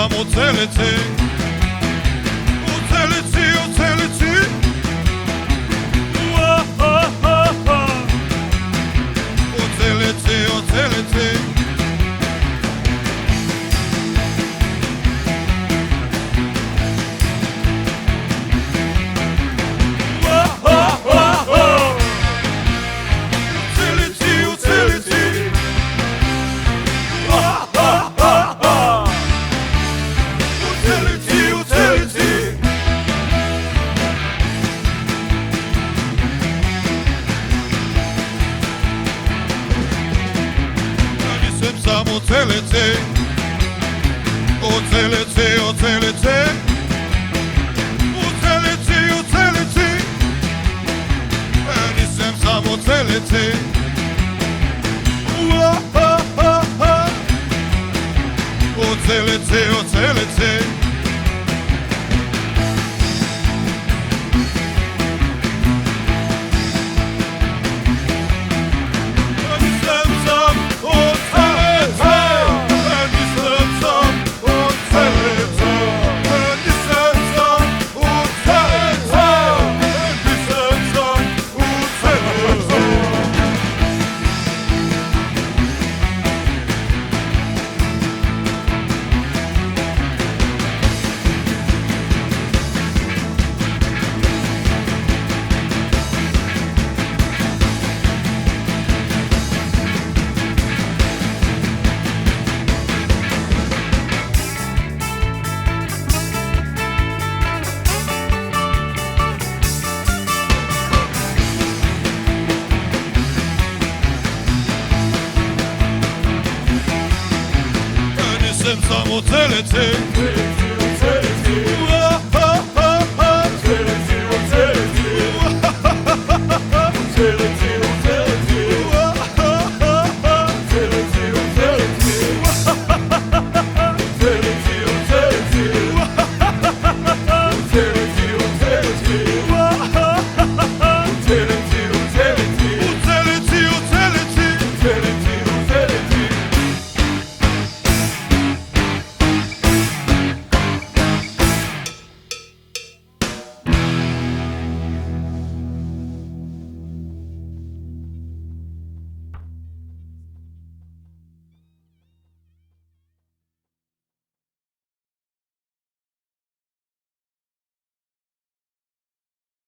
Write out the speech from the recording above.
sam u celici, u celici, u celici. U celici, u celici. Sam u celici, u celici, u celici. U celici, u celici. Nisam sam u celici. U celici, u celici. Nisam sam u celici.